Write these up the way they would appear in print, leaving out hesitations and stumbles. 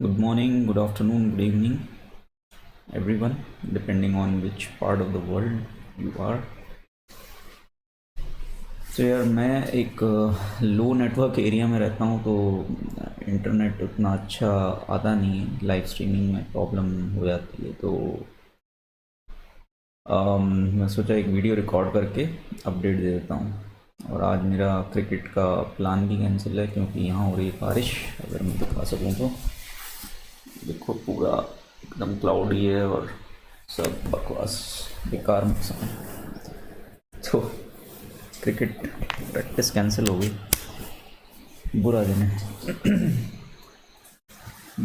Good morning, good afternoon, good evening, everyone, depending on which part of the world you are. तो यार मैं एक लो network area में रहता हूँ, तो इंटरनेट उतना अच्छा आता नहीं है। लाइव स्ट्रीमिंग में प्रॉब्लम हो जाती है, तो मैं सोचा एक वीडियो रिकॉर्ड करके अपडेट दे देता हूँ। और आज मेरा क्रिकेट का प्लान भी कैंसिल है क्योंकि यहाँ हो रही है बारिश। अगर मैं दिखा सकूँ तो देखो, पूरा एकदम क्लाउडी है और सब बकवास, बेकार मौसम है। तो क्रिकेट प्रैक्टिस कैंसिल हो गई, बुरा दिन है।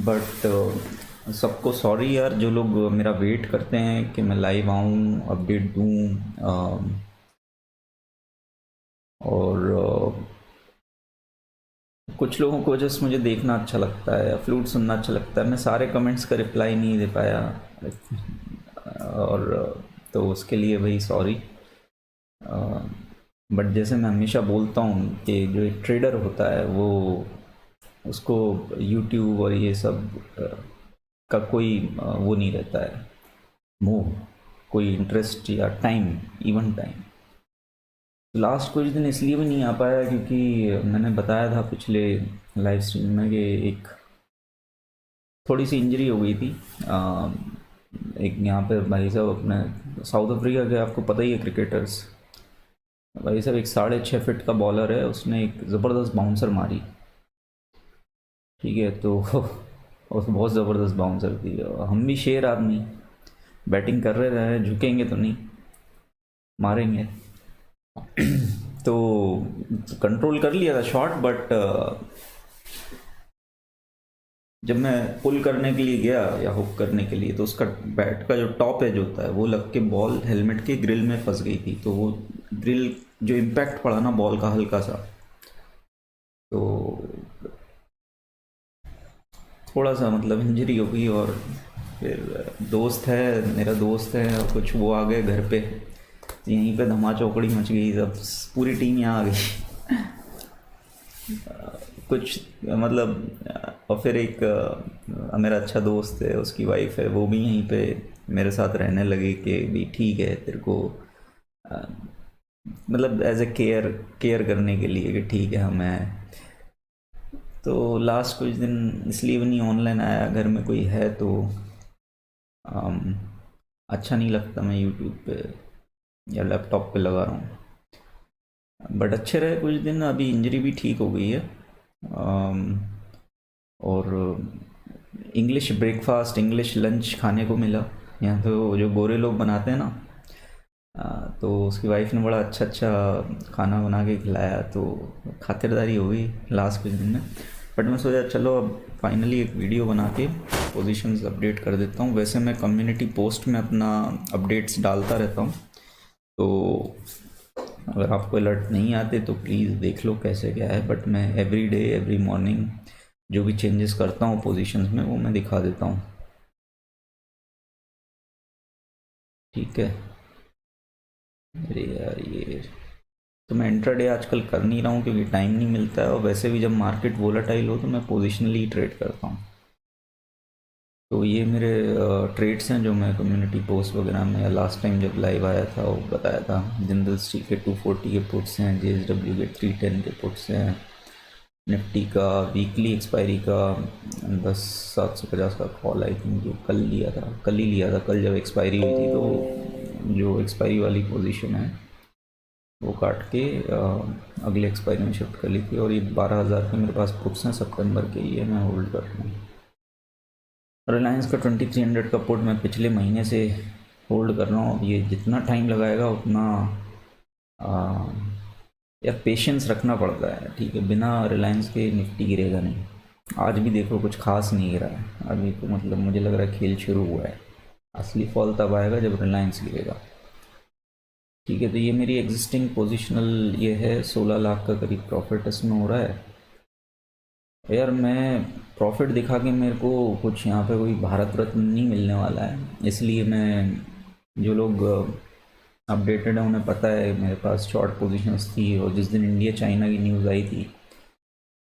बट सबको सॉरी यार, जो लोग मेरा वेट करते हैं कि मैं लाइव आऊँ, अपडेट दूँ। और कुछ लोगों को जस्ट मुझे देखना अच्छा लगता है या फ्लूट सुनना अच्छा लगता है। मैं सारे कमेंट्स का रिप्लाई नहीं दे पाया, और तो उसके लिए भाई सॉरी। बट जैसे मैं हमेशा बोलता हूँ कि जो एक ट्रेडर होता है वो, उसको यूट्यूब और ये सब का कोई वो नहीं रहता है, मोह, कोई इंटरेस्ट या टाइम, इवन टाइम। लास्ट कुछ दिन इसलिए भी नहीं आ पाया क्योंकि मैंने बताया था पिछले लाइव स्ट्रीम में कि एक थोड़ी सी इंजरी हो गई थी। एक यहाँ पे भाई साहब अपने साउथ अफ्रीका के, आपको पता ही है क्रिकेटर्स, भाई साहब एक 6.5 फीट का बॉलर है, उसने एक ज़बरदस्त बाउंसर मारी। ठीक है, तो और बहुत ज़बरदस्त बाउंसर थी। हम भी शेर आदमी, बैटिंग कर रहे थे, झुकेंगे तो नहीं, मारेंगे। तो कंट्रोल कर लिया था शॉट, बट जब मैं पुल करने के लिए गया या हुक करने के लिए, तो उसका बैट का जो टॉप एज होता है वो लग के बॉल हेलमेट के ग्रिल में फंस गई थी। तो वो ग्रिल, जो इम्पैक्ट पड़ा ना बॉल का हल्का सा, तो थोड़ा सा मतलब इंजरी हो गई। और फिर दोस्त है, मेरा दोस्त है, और कुछ वो आ गए घर पे, तो यहीं पे धमा चौकड़ी मच गई, सब पूरी टीम यहाँ आ गई। कुछ मतलब, और फिर एक मेरा अच्छा दोस्त है, उसकी वाइफ है, वो भी यहीं पे मेरे साथ रहने लगी कि भी ठीक है तेरे को, अ, मतलब एज ए केयर केयर करने के लिए कि ठीक है हम हैं। तो लास्ट कुछ दिन इसलिए भी नहीं ऑनलाइन आया, घर में कोई है तो अम, अच्छा नहीं लगता मैं यूट्यूब पे या लैपटॉप पे लगा रहा हूँ। बट अच्छे रहे कुछ दिन, अभी इंजरी भी ठीक हो गई है। अम, और इंग्लिश ब्रेकफास्ट, इंग्लिश लंच खाने को मिला। यहाँ तो जो गोरे लोग बनाते हैं ना, तो उसकी वाइफ ने बड़ा अच्छा अच्छा खाना बना के खिलाया, तो खातिरदारी हो गई लास्ट कुछ दिन में। बट मैं सोचा चलो अब फाइनली एक वीडियो बना के पोजीशंस अपडेट कर देता हूँ। वैसे मैं कम्युनिटी पोस्ट में अपना अपडेट्स डालता रहता हूँ, तो अगर आपको अलर्ट नहीं आते तो प्लीज़ देख लो कैसे क्या है। बट मैं एवरी डे एवरी मॉर्निंग जो भी चेंजेस करता हूँ पोजीशंस में, वो मैं दिखा देता हूँ। ठीक है। अरे यार, ये तो मैं इंट्राडे आजकल कर नहीं रहा हूँ क्योंकि टाइम नहीं मिलता है, और वैसे भी जब मार्केट वोलाटाइल हो तो मैं पोजिशनली ट्रेड करता हूँ। तो ये मेरे ट्रेड्स हैं जो मैं कम्युनिटी पोस्ट वगैरह में, या लास्ट टाइम जब लाइव आया था वो बताया था। जिंदल स्टील के 240 के पुट्स हैं, JSW के 310 के पुट्स हैं, निफ्टी का वीकली एक्सपायरी का 10,750 का कॉल, आई थिंक जो कल लिया था, कल ही लिया था, कल जब एक्सपायरी हुई थी तो जो एक्सपायरी वाली पोजीशन है वो काट के अगले एक्सपायरी में शिफ्ट कर ली थी। और ये 12,000 के मेरे पास पुट्स हैं सितंबर के, ये मैं होल्ड कर रहा हूँ। रिलायंस का 2300 का पुट मैं पिछले महीने से होल्ड कर रहा हूँ। अब ये जितना टाइम लगाएगा उतना यार पेशेंस रखना पड़ता है। ठीक है, बिना रिलायंस के निफ्टी गिरेगा नहीं। आज भी देखो कुछ खास नहीं गिरा है अभी तो, मतलब मुझे लग रहा है खेल शुरू हुआ है। असली फॉल तब आएगा जब रिलायंस गिरेगा। ठीक है, तो ये मेरी एग्जिस्टिंग पोजिशनल ये है, 16 लाख का करीब प्रॉफिट इसमें हो रहा है। यार मैं प्रॉफिट दिखा के मेरे को कुछ यहाँ पे कोई भारत रत्न नहीं मिलने वाला है, इसलिए मैं, जो लोग अपडेटेड है उन्हें पता है मेरे पास शॉर्ट पोजीशंस थी। और जिस दिन इंडिया चाइना की न्यूज़ आई थी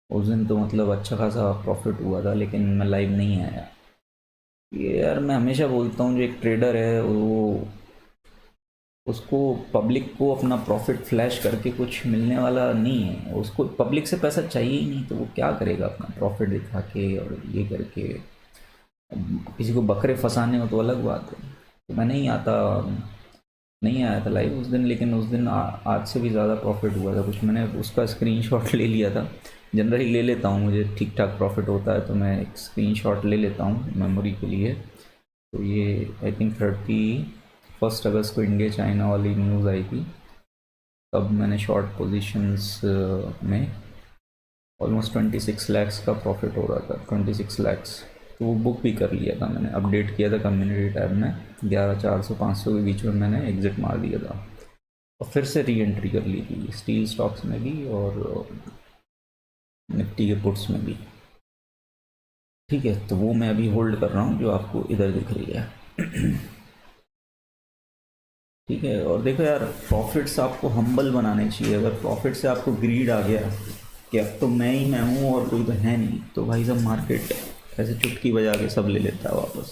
उस दिन तो मतलब अच्छा खासा प्रॉफिट हुआ था, लेकिन मैं लाइव नहीं आया। ये यार मैं हमेशा बोलता हूँ, जो एक ट्रेडर है वो, उसको पब्लिक को अपना प्रॉफिट फ्लैश करके कुछ मिलने वाला नहीं है। उसको पब्लिक से पैसा चाहिए ही नहीं, तो वो क्या करेगा अपना प्रॉफिट दिखा के और ये करके। किसी को बकरे फंसाने हो तो अलग बात है। तो मैं नहीं आया था लाइव उस दिन, लेकिन उस दिन आज से भी ज़्यादा प्रॉफिट हुआ था कुछ। मैंने उसका स्क्रीनशॉट ले लिया था। जनरली ले लेता हूँ, मुझे ठीक ठाक प्रॉफिट होता है तो मैं एक स्क्रीनशॉट ले लेता हूँ मेमोरी के लिए। तो ये आई थिंक 31 अगस्त को इंडिया चाइना वाली न्यूज़ आई थी, तब मैंने शॉर्ट पोजीशंस में ऑलमोस्ट 26 लैक्स का प्रॉफिट हो रहा था, 26 लैक्स। तो वो बुक भी कर लिया था मैंने, अपडेट किया था कम्युनिटी टैब में। 11,400 500 के बीच में मैंने एग्ज़िट मार दिया था, और फिर से री एंट्री कर ली थी स्टील स्टॉक्स में भी और निफ्टी के पुट्स में भी। ठीक है, तो वो मैं अभी होल्ड कर रहा हूँ, जो आपको इधर दिख रही है। ठीक है, और देखो यार, प्रॉफिट्स आपको हम्बल बनाने चाहिए। अगर प्रॉफिट से आपको ग्रीड आ गया कि अब तो मैं ही मैं हूँ और कोई तो है नहीं, तो भाई साहब मार्केट ऐसे चुटकी बजा के सब ले लेता है वापस।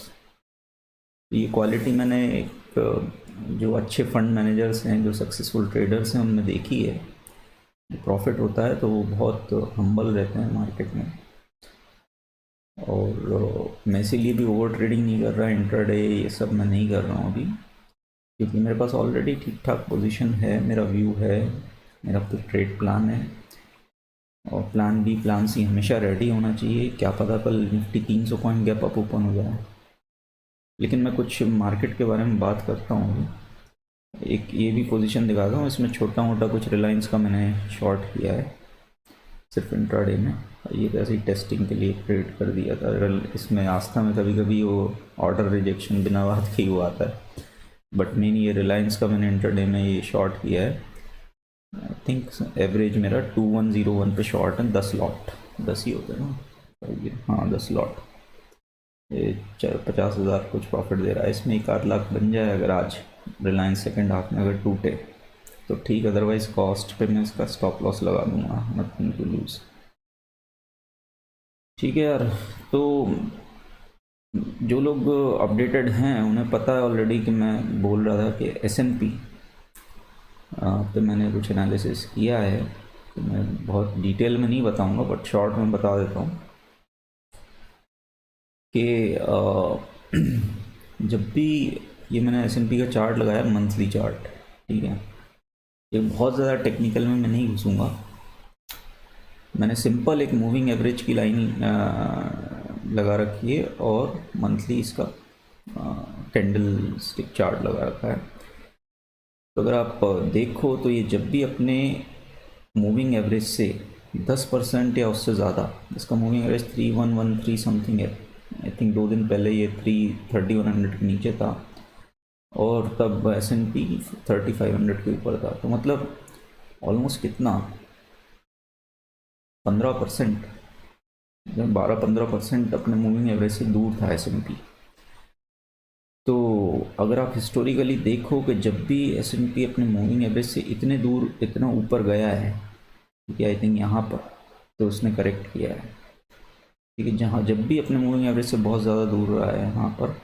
तो ये क्वालिटी मैंने एक जो अच्छे फंड मैनेजर्स हैं, जो सक्सेसफुल ट्रेडर्स हैं, उनमें देखी है। प्रॉफिट होता है तो वो बहुत हम्बल रहते हैं मार्केट में। और मैं इसीलिए भी ओवर ट्रेडिंग नहीं कर रहा, इंट्राडे ये सब मैं नहीं कर रहा हूँ अभी, क्योंकि मेरे पास ऑलरेडी ठीक ठाक पोजीशन है, मेरा व्यू है, मेरा तो ट्रेड प्लान है। और प्लान बी प्लान सी हमेशा रेडी होना चाहिए, क्या पता कल Nifty 300 point gap up open हो जाए। लेकिन मैं कुछ मार्केट के बारे में बात करता हूँ। एक ये भी पोजीशन दिखाता हूँ, इसमें छोटा मोटा कुछ रिलायंस का मैंने शॉर्ट किया है सिर्फ इंट्राडे में। ये तो ऐसे ही टेस्टिंग के लिए ट्रेड कर दिया था। इसमें आस्था में कभी कभी वो ऑर्डर रिजेक्शन बिना बात के ही वो आता है, बट मेन ये रिलायंस का मैंने इंटरडे में ये शॉर्ट किया है। आई थिंक एवरेज मेरा 2101 पे शॉर्ट है, 10 लॉट, 10 ही होते हैं ना, हाँ 10 लॉट। ये 50,000 कुछ प्रॉफिट दे रहा है इसमें। 1 आध लाख बन जाए अगर आज रिलायंस सेकेंड हाफ में अगर टूटे तो ठीक, अदरवाइज कॉस्ट पे मैं इसका स्टॉप लॉस लगा दूंगा, नथिंग टू लूज। ठीक है यार, तो जो लोग अपडेटेड हैं उन्हें पता है ऑलरेडी कि मैं बोल रहा था कि S&P पे मैंने कुछ एनालिसिस किया है। तो मैं बहुत डिटेल में नहीं बताऊंगा, बट शॉर्ट में बता देता हूँ कि जब भी ये मैंने S&P का चार्ट लगाया, मंथली चार्ट, ठीक है, ये बहुत ज़्यादा टेक्निकल में मैं नहीं घुसूँगा। मैंने सिंपल एक मूविंग एवरेज की लाइन लगा रखी है और मंथली इसका कैंडल स्टिक चार्ट लगा रखा है। तो अगर आप देखो तो ये जब भी अपने मूविंग एवरेज से 10% या उससे ज़्यादा, इसका मूविंग एवरेज 3113 समथिंग है, आई थिंक 2 दिन पहले ये 3100 के नीचे था, और तब S&P 3500 के ऊपर था। तो मतलब ऑलमोस्ट कितना, 15%, 12-15% अपने मूविंग एवरेज से दूर था S&P। तो अगर आप हिस्टोरिकली देखो कि जब भी S&P अपने मूविंग एवरेज से इतने दूर, इतना ऊपर गया है, ठीक है, आई थिंक यहाँ पर तो उसने करेक्ट किया है। ठीक है, जहाँ जब भी अपने मूविंग एवरेज से बहुत ज़्यादा दूर रहा है, यहाँ पर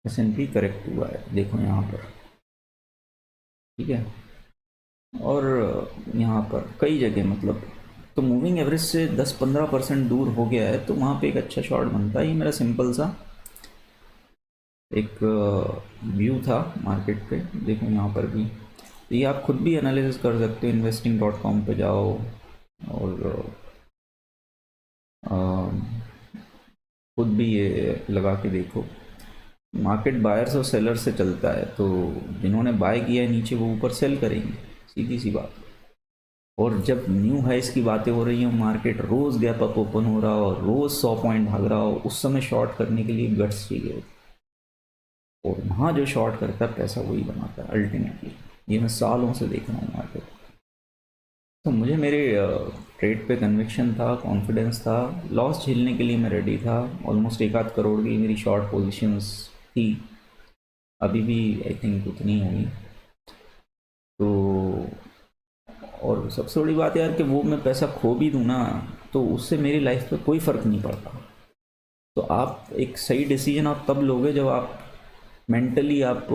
S&P करेक्ट हुआ है, देखो यहाँ पर। ठीक है, और यहाँ पर कई जगह मतलब, तो मूविंग एवरेज से 10-15% दूर हो गया है, तो वहाँ पे एक अच्छा शॉट बनता है। ये मेरा सिंपल सा एक व्यू था मार्केट पे, देखो यहाँ पर भी। ये आप खुद भी एनालिसिस कर सकते हो, investing.com पे जाओ और खुद भी ये लगा के देखो। मार्केट बायर्स और सेलर से चलता है, तो जिन्होंने बाय किया है नीचे वो ऊपर सेल करेंगे, सीधी सी बात। और जब न्यू हाइस की बातें हो रही हैं, मार्केट रोज़ गैप अप ओपन हो रहा हो और रोज़ 100 पॉइंट भाग रहा हो, उस समय शॉर्ट करने के लिए गट्स चाहिए, और वहाँ जो शॉर्ट करता है पैसा वही बनाता है अल्टीमेटली। ये मैं सालों से देख रहा हूँ मार्केट। तो मुझे मेरे ट्रेड पे कन्विक्शन था, कॉन्फिडेंस था, लॉस झेलने के लिए मैं रेडी था। ऑलमोस्ट 1 आध करोड़ की मेरी शॉर्ट पोजीशंस थी, अभी भी आई थिंक उतनी होगी। तो और सबसे बड़ी बात यार कि वो मैं पैसा खो भी दूँ ना तो उससे मेरी लाइफ पे कोई फ़र्क नहीं पड़ता। तो आप एक सही डिसीजन आप तब लोगे जब आप मेंटली आप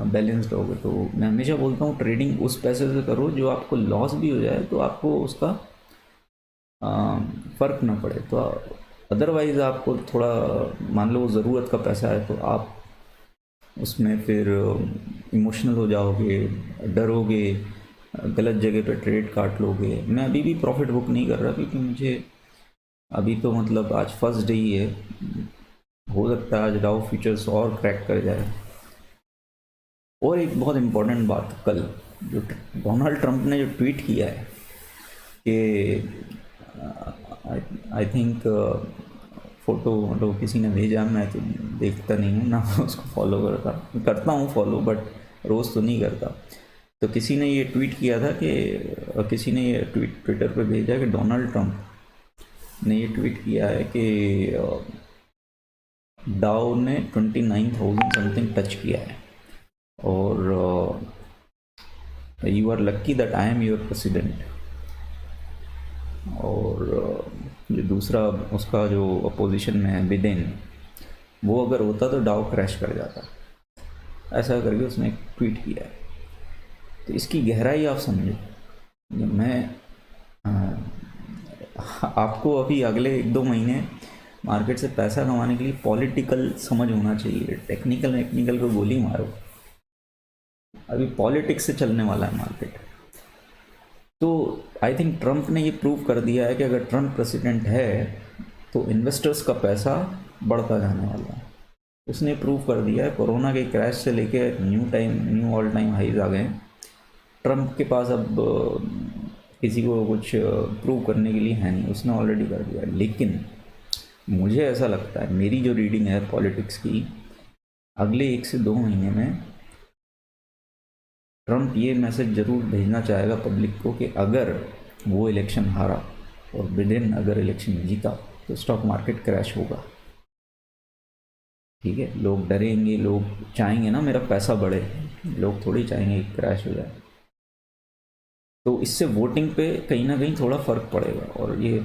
बैलेंस्ड होगे। तो मैं हमेशा बोलता हूँ ट्रेडिंग उस पैसे से करो जो आपको लॉस भी हो जाए तो आपको उसका फ़र्क ना पड़े। तो अदरवाइज़ आपको थोड़ा, मान लो ज़रूरत का पैसा है तो आप उसमें फिर इमोशनल हो जाओगे, डरोगे, गलत जगह पे ट्रेड काट लोगे। मैं अभी भी प्रॉफिट बुक नहीं कर रहा क्योंकि मुझे अभी तो मतलब आज फर्स्ट डे ही है, हो सकता है आज डाउ फ्यूचर्स और क्रैक कर जाए। और एक बहुत इम्पोर्टेंट बात, कल जो डोनाल्ड ट्रंप ने जो ट्वीट किया है कि आई थिंक फ़ोटो मतलब किसी ने भेजा, मैं तो देखता नहीं हूँ ना उसको फॉलो करता हूँ फॉलो, बट रोज़ तो नहीं करता। तो किसी ने ये ट्वीट किया था कि किसी ने ये ट्विटर पे भेजा कि डोनाल्ड ट्रंप ने ये ट्वीट किया है कि डाउ ने 29,000 समथिंग टच किया है और you are lucky that I am your president. और जो दूसरा उसका जो अपोजिशन में है बिडेन, वो अगर होता तो डाउ क्रैश कर जाता, ऐसा करके उसने एक ट्वीट किया है। तो इसकी गहराई आप समझो। मैं आपको अभी अगले 1-2 महीने मार्केट से पैसा कमाने के लिए पॉलिटिकल समझ होना चाहिए। टेक्निकल को गोली मारो, अभी पॉलिटिक्स से चलने वाला है मार्केट। तो आई थिंक ट्रंप ने ये प्रूव कर दिया है कि अगर ट्रंप प्रेसिडेंट है तो इन्वेस्टर्स का पैसा बढ़ता जाने वाला है। उसने प्रूव कर दिया है। कोरोना के क्रैश से लेके न्यू ऑल टाइम हाइज आ गए। ट्रंप के पास अब किसी को कुछ प्रूव करने के लिए है नहीं, उसने ऑलरेडी कर दिया। लेकिन मुझे ऐसा लगता है, मेरी जो रीडिंग है पॉलिटिक्स की, अगले 1 से 2 महीने में ट्रंप ये मैसेज ज़रूर भेजना चाहेगा पब्लिक को कि अगर वो इलेक्शन हारा और बिडेन अगर इलेक्शन जीता तो स्टॉक मार्केट क्रैश होगा। ठीक है, लोग डरेंगे, लोग चाहेंगे ना मेरा पैसा बढ़े, लोग थोड़ी चाहेंगे कि क्रैश हो जाए। तो इससे वोटिंग पे कहीं ना कहीं थोड़ा फ़र्क पड़ेगा। और ये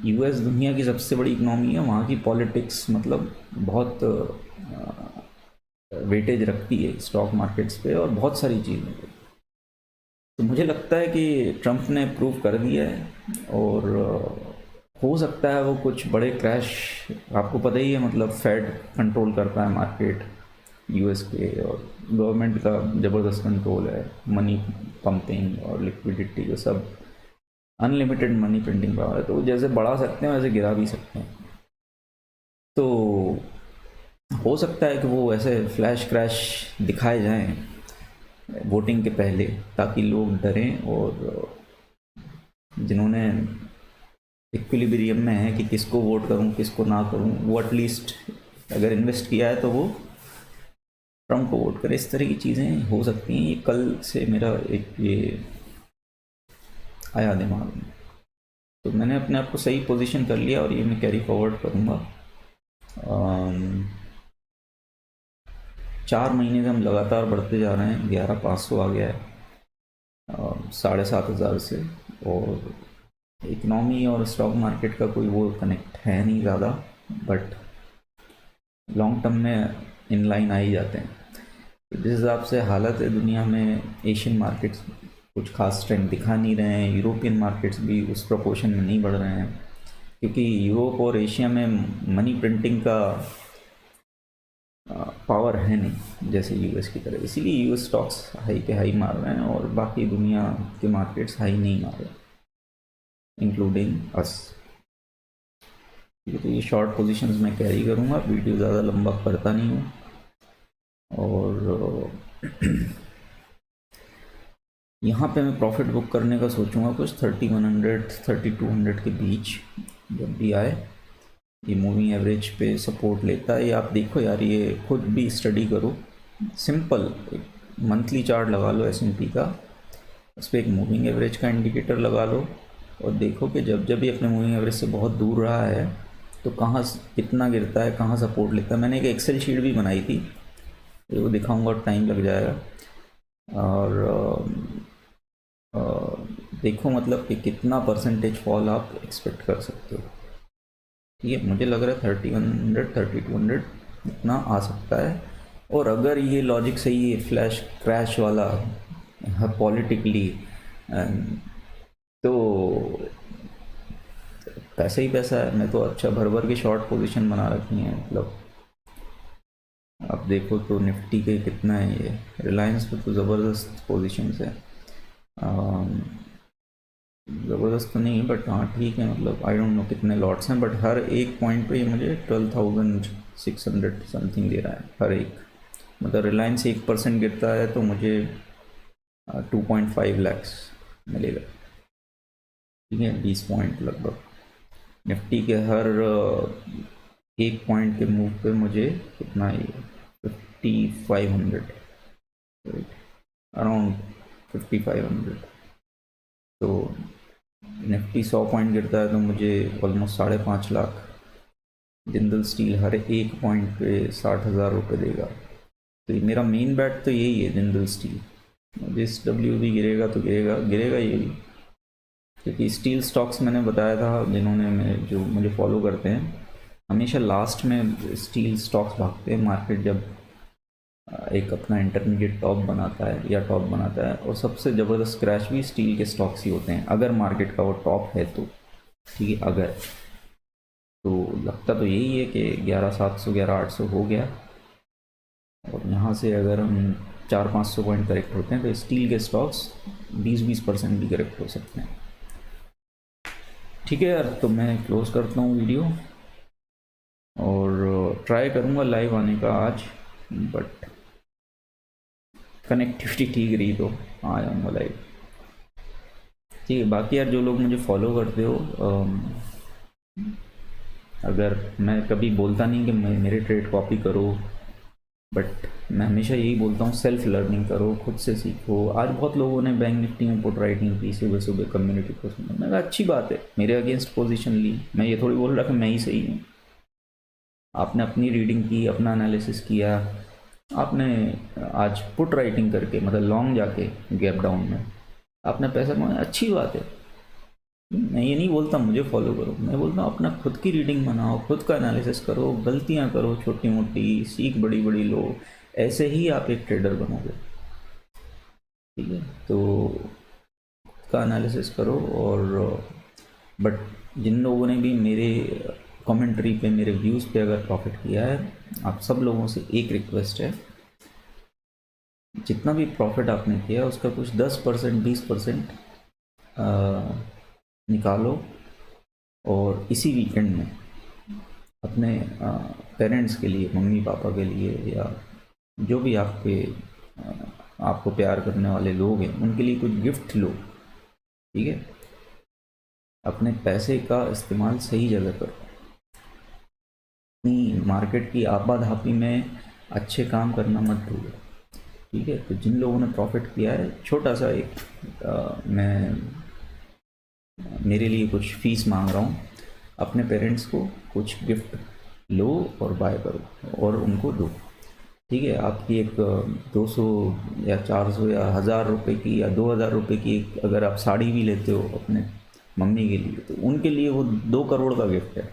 यूएस दुनिया की सबसे बड़ी इकनॉमी है, वहाँ की पॉलिटिक्स मतलब बहुत वेटेज रखती है स्टॉक मार्केट्स पे और बहुत सारी चीज़ों पे। तो मुझे लगता है कि ट्रंप ने प्रूव कर दिया है और हो सकता है वो कुछ बड़े क्रैश, आपको पता ही है मतलब फेड कंट्रोल करता है मार्केट यूएस के, और गवर्नमेंट का ज़बरदस्त कंट्रोल है, मनी पंपिंग और लिक्विडिटी को सब अनलिमिटेड मनी प्रिंटिंग पावर है। तो जैसे बढ़ा सकते हैं वैसे गिरा भी सकते हैं। तो हो सकता है कि वो ऐसे फ्लैश क्रैश दिखाए जाएं वोटिंग के पहले, ताकि लोग डरें और जिन्होंने इक्विलिब्रियम में है कि किसको वोट करूं किसको ना करूं, वो एटलीस्ट अगर इन्वेस्ट किया है तो वो ट्रंप को वोट करे। इस तरह की चीज़ें हो सकती हैं। ये कल से मेरा एक ये आया दिमाग में, तो मैंने अपने आप को सही पोजीशन कर लिया और ये मैं कैरी फॉरवर्ड करूँगा। 4 महीने से हम लगातार बढ़ते जा रहे हैं, 11,500 आ गया है 7,500 से। और इकनॉमी और स्टॉक मार्केट का कोई वो कनेक्ट है नहीं ज़्यादा, बट लॉन्ग टर्म में इन लाइन आ ही जाते हैं। तो जिस हिसाब से हालत है दुनिया में, एशियन मार्केट्स कुछ खास ट्रेंड दिखा नहीं रहे हैं, यूरोपियन मार्केट्स भी उस प्रोपोर्शन में नहीं बढ़ रहे हैं, क्योंकि यूरोप और एशिया में मनी प्रिंटिंग का पावर है नहीं जैसे यूएस की तरह। इसीलिए यूएस स्टॉक्स हाई पे हाई मार रहे हैं और बाकी दुनिया के मार्केट्स हाई नहीं मार रहे, इंक्लूडिंग अस। तो ये शॉर्ट पोजीशंस मैं कैरी करूँगा, वीडियो ज़्यादा लंबा करता नहीं हूँ। और यहाँ पे मैं प्रॉफिट बुक करने का सोचूंगा कुछ 3100 3200 के बीच जब भी आए। ये मूविंग एवरेज पे सपोर्ट लेता है, ये आप देखो यार, ये खुद भी स्टडी करो। सिंपल एक मंथली चार्ट लगा लो S&P का, उस पर एक मूविंग एवरेज का इंडिकेटर लगा लो और देखो कि जब जब ये अपने मूविंग एवरेज से बहुत दूर रहा है तो कहाँ कितना गिरता है, कहाँ सपोर्ट लेता है। मैंने एक एक्सेल शीट भी बनाई थी, वो दिखाऊंगा, टाइम लग जाएगा। और अ, देखो मतलब कि कितना परसेंटेज फॉल आप एक्सपेक्ट कर सकते हो। ठीक है, मुझे लग रहा है 3100 3200 इतना आ सकता है। और अगर ये लॉजिक सही है फ्लैश क्रैश वाला पॉलिटिकली, तो पैसा ही पैसा है। मैं तो अच्छा भर भर के शॉर्ट पोजीशन बना रखी है। मतलब आप देखो तो निफ्टी के कितना है, ये रिलायंस पे तो ज़बरदस्त पोजीशन है। ज़बरदस्त तो नहीं बट हाँ ठीक है, मतलब आई डोंट नो कितने लॉट्स हैं, बट हर एक पॉइंट पे ये मुझे 12,600 समथिंग दे रहा है हर एक। मतलब रिलायंस 1% गिरता है तो मुझे 2.5 लैक्स मिलेगा। ठीक है, 20 पॉइंट लगभग। निफ्टी के हर एक पॉइंट के मूव पे मुझे कितना ये 5500, अराउंड 5500। तो निफ्टी 100 पॉइंट गिरता है तो मुझे ऑलमोस्ट 5.5 लाख। जिंदल स्टील हर एक पॉइंट पे 60,000 रुपये देगा। तो मेरा मेन बैट तो यही है, जिंदल स्टील। जिस डब्ल्यू भी गिरेगा तो गिरेगा गिरेगा ये भी, क्योंकि स्टील स्टॉक्स मैंने बताया था, जिन्होंने जो मुझे फॉलो करते हैं, हमेशा लास्ट में स्टील स्टॉक्स भागते हैं मार्केट जब एक अपना इंटरमीडिएट टॉप बनाता है या टॉप बनाता है। और सबसे ज़बरदस्त क्रैश भी स्टील के स्टॉक्स ही होते हैं अगर मार्केट का वो टॉप है तो। ठीक है, अगर तो लगता तो यही है कि 11,700 11,800 हो गया, और यहाँ से अगर हम 400-500 पॉइंट करेक्ट होते हैं तो स्टील के स्टॉक्स 20-20% भी करेक्ट हो सकते हैं। ठीक है यार, तो मैं क्लोज़ करता हूँ वीडियो, और ट्राई करूँगा लाइव आने का आज, बट कनेक्टिविटी ठीक रही तो आ जाऊँगा लाइव। ठीक है, बाकी यार जो लोग मुझे फॉलो करते हो, अगर मैं कभी बोलता नहीं कि मेरे ट्रेड कॉपी करो, बट मैं हमेशा यही बोलता हूँ सेल्फ लर्निंग करो, खुद से सीखो। आज बहुत लोगों ने बैंक निफ्टी में पुट राइटिंग की सुबह सुबह कम्युनिटी को, मैंने कहा अच्छी बात है, मेरे अगेंस्ट पोजीशन ली। मैं ये थोड़ी बोल रहा कि मैं ही सही हूँ। आपने अपनी रीडिंग की, अपना एनालिसिस किया, आपने आज पुट राइटिंग करके मतलब लॉन्ग जाके गैप डाउन में आपने पैसा कमाया, अच्छी बात है। मैं ये नहीं बोलता मुझे फॉलो करो, मैं बोलता हूँ अपना खुद की रीडिंग बनाओ, खुद का एनालिसिस करो, गलतियाँ करो छोटी मोटी, सीख बड़ी बड़ी लो, ऐसे ही आप एक ट्रेडर बनोगे। ठीक है, तो का एनालिसिस करो। और बट जिन लोगों ने भी मेरे कमेंट्री पे, मेरे व्यूज़ पे अगर प्रॉफिट किया है, आप सब लोगों से एक रिक्वेस्ट है, जितना भी प्रॉफिट आपने किया उसका कुछ 10% 20% निकालो, और इसी वीकेंड में अपने पेरेंट्स के लिए, मम्मी पापा के लिए, या जो भी आपके आपको प्यार करने वाले लोग हैं उनके लिए कुछ गिफ्ट लो। ठीक है, अपने पैसे का इस्तेमाल सही जगह करो। अपनी मार्केट की आपाधापी में अच्छे काम करना मत भूलो। ठीक है, तो जिन लोगों ने प्रॉफिट किया है, छोटा सा एक मैं मेरे लिए कुछ फीस मांग रहा हूँ, अपने पेरेंट्स को कुछ गिफ्ट लो और बाय करो और उनको दो। ठीक है, आपकी एक 200 या 400 या 1,000 रुपये की या 2,000 रुपये की एक अगर आप साड़ी भी लेते हो अपने मम्मी के लिए, तो उनके लिए वो 2 करोड़ का गिफ्ट है।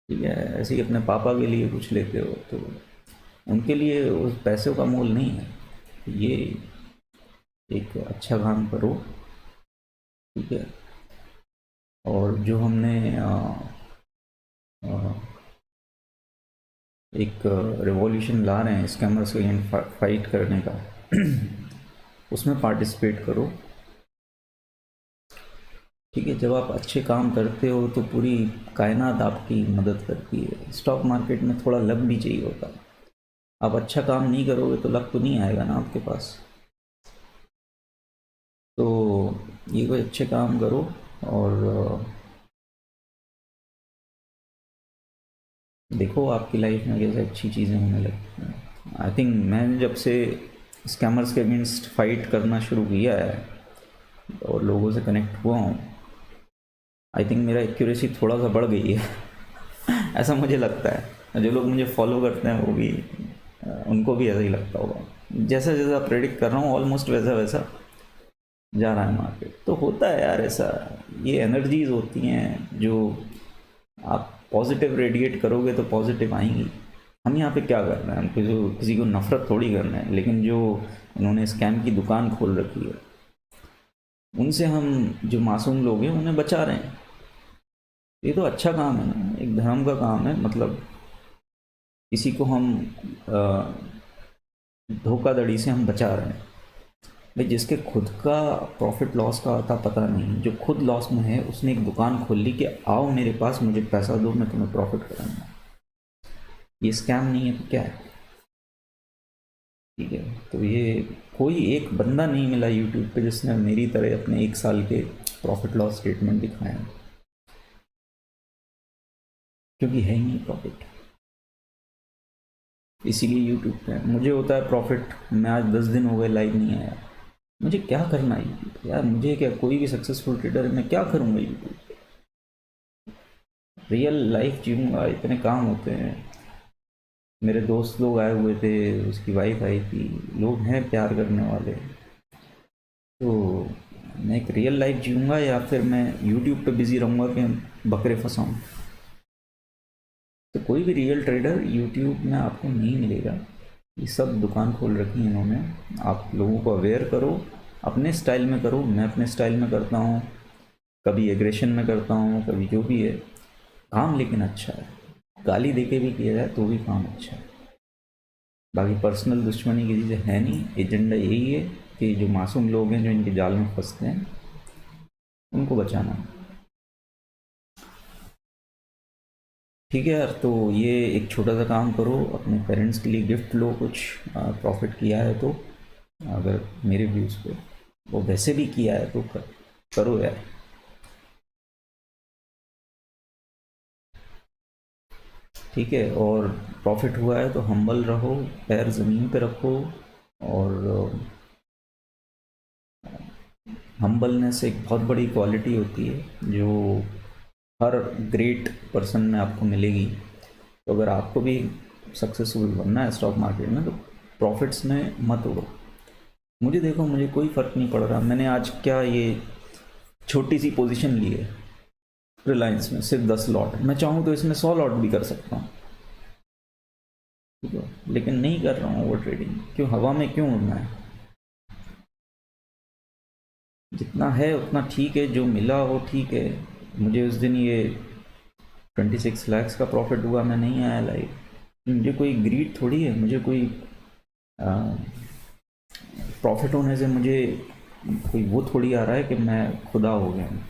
ठीक है, ऐसे ही अपने पापा के लिए कुछ लेते हो तो उनके लिए उस पैसों का मोल नहीं है। ये एक अच्छा काम करो। ठीक है, और जो हमने एक रिवॉल्यूशन ला रहे हैं स्कैमर्स के अगेंस्ट फाइट करने का, उसमें पार्टिसिपेट करो। ठीक है, जब आप अच्छे काम करते हो तो पूरी कायनात आपकी मदद करती है। स्टॉक मार्केट में थोड़ा लक भी चाहिए होता है। आप अच्छा काम नहीं करोगे तो लक तो नहीं आएगा ना आपके पास। तो ये कोई अच्छे काम करो, और देखो आपकी लाइफ में कैसे अच्छी चीज़ें होने लगती हैं। आई थिंक मैंने जब से स्कैमर्स के अगेंस्ट फाइट करना शुरू किया है और लोगों से कनेक्ट हुआ हूँ, आई थिंक मेरा एक्यूरेसी थोड़ा सा बढ़ गई है। ऐसा मुझे लगता है, जो लोग मुझे फॉलो करते हैं वो भी उनको भी ऐसा ही लगता होगा। जैसा जैसा प्रेडिक्ट कर रहा हूँ ऑलमोस्ट वैसा वैसा जा रहा है मार्केट। तो होता है यार ऐसा, ये एनर्जीज होती हैं जो आप पॉजिटिव रेडिएट करोगे तो पॉजिटिव आएंगी। हम यहाँ पे क्या कर रहे हैं, हम किसी को नफरत थोड़ी कर रहे हैं, लेकिन जो इन्होंने स्कैम की दुकान खोल रखी है उनसे हम जो मासूम लोग हैं उन्हें बचा रहे हैं। ये तो अच्छा काम है ना, एक धर्म का काम है। मतलब किसी को हम धोखाधड़ी से हम बचा रहे हैं। भाई जिसके खुद का प्रॉफिट लॉस का आता पता नहीं, जो खुद लॉस में है, उसने एक दुकान खोल ली कि आओ मेरे पास, मुझे पैसा दो, मैं तुम्हें प्रॉफिट कराऊंगा। ये स्कैम नहीं है तो क्या है? ठीक है, तो ये कोई एक बंदा नहीं मिला यूट्यूब पे जिसने मेरी तरह अपने 1 साल के प्रॉफिट लॉस स्टेटमेंट दिखाए हैं, क्योंकि है ही नहीं प्रॉफिट। इसीलिए यूट्यूब पे मुझे होता है प्रॉफिट। मैं आज 10 दिन हो गए लाइव नहीं आया, मुझे क्या करना है यूट्यूब पे यार? मुझे क्या, कोई भी सक्सेसफुल ट्रेडर है, मैं क्या करूँगा यूट्यूब पे? रियल लाइफ जीऊँगा, इतने काम होते हैं। मेरे दोस्त लोग आए हुए थे, उसकी वाइफ आई थी, लोग हैं प्यार करने वाले। तो मैं एक रियल लाइफ जीऊँगा या फिर मैं यूट्यूब पे बिज़ी रहूँगा कि बकरे फंसाऊँ? तो कोई भी रियल ट्रेडर यूट्यूब में आपको नहीं मिलेगा। ये सब दुकान खोल रखी है इन्होंने। आप लोगों को अवेयर करो, अपने स्टाइल में करो। मैं अपने स्टाइल में करता हूँ, कभी एग्रेशन में करता हूँ, कभी जो भी है काम, लेकिन अच्छा है। गाली देके भी किया जाए तो भी काम अच्छा है। बाकी पर्सनल दुश्मनी किसी से है नहीं। एजेंडा यही है कि जो मासूम लोग हैं, जो इनके जाल में फंसते हैं, उनको बचाना। ठीक है यार, तो ये एक छोटा सा काम करो, अपने पेरेंट्स के लिए गिफ्ट लो कुछ। प्रॉफिट किया है तो, अगर मेरे व्यूज़ पे वो वैसे भी किया है तो करो यार। ठीक है, और प्रॉफिट हुआ है तो हम्बल रहो, पैर ज़मीन पे रखो। और हम्बलनेस एक बहुत बड़ी क्वालिटी होती है जो हर ग्रेट पर्सन में आपको मिलेगी। तो अगर आपको भी सक्सेसफुल बनना है स्टॉक मार्केट में, तो प्रॉफिट्स में मत उड़ो। मुझे देखो, मुझे कोई फ़र्क नहीं पड़ रहा। मैंने आज क्या, ये छोटी सी पोजीशन ली है रिलायंस में, सिर्फ 10 लॉट। मैं चाहूँ तो इसमें 100 लॉट भी कर सकता हूँ, ठीक है, लेकिन नहीं कर रहा हूँ ओवर ट्रेडिंग। क्यों? हवा में क्यों उड़ना है? जितना है उतना ठीक है, जो मिला वो ठीक है। मुझे उस दिन ये 26 लाख का प्रॉफिट हुआ, मैं नहीं आया लाइव। मुझे कोई ग्रीड थोड़ी है, मुझे कोई प्रॉफिट होने से मुझे कोई वो थोड़ी आ रहा है कि मैं खुदा हो गया हूँ।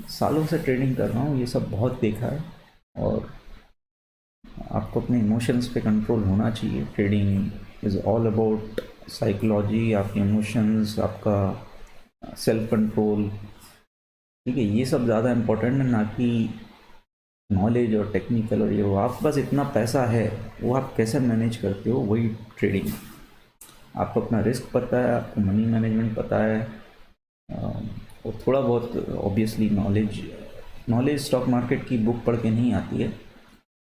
सालों से ट्रेडिंग कर रहा हूँ, ये सब बहुत देखा है। और आपको अपने इमोशंस पे कंट्रोल होना चाहिए। Trading is all about psychology, आपके इमोशंस, आपका सेल्फ कंट्रोल। ठीक है, ये सब ज़्यादा इम्पोर्टेंट है, ना कि नॉलेज और टेक्निकल और ये वो। आपके पास इतना पैसा है, वो आप कैसे मैनेज करते हो, वही ट्रेडिंग। आपको अपना रिस्क पता है, आपको मनी मैनेजमेंट पता है, और थोड़ा बहुत ऑब्वियसली नॉलेज स्टॉक मार्केट की बुक पढ़ के नहीं आती है।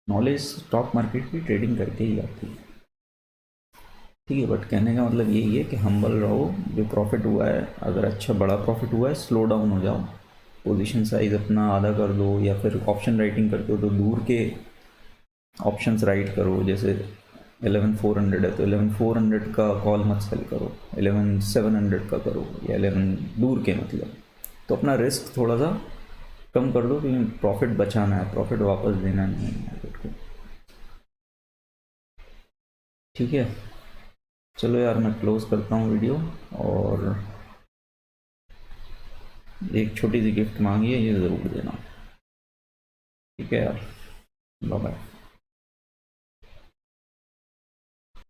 नॉलेज स्टॉक मार्केट की ट्रेडिंग करके ही आती है। ठीक है, बट कहने का मतलब यही है कि हम्बल रहो। जो प्रॉफिट हुआ है, अगर अच्छा बड़ा प्रॉफिट हुआ है, स्लो डाउन हो जाओ, पोजीशन साइज अपना आधा कर दो, या फिर ऑप्शन राइटिंग करते हो तो दूर के ऑप्शंस राइट करो। जैसे 11,400 है तो 11,400 का कॉल मत सेल करो, 11,700 का करो, या 11 दूर के, मतलब। तो अपना रिस्क थोड़ा सा कम कर दो, क्योंकि प्रॉफिट बचाना है, प्रॉफिट वापस देना नहीं है मार्केट को। ठीक है, चलो यार, मैं क्लोज़ करता हूँ वीडियो। और एक छोटी सी गिफ्ट मांगी है, ये ज़रूर देना। ठीक है यार, बाय बाय।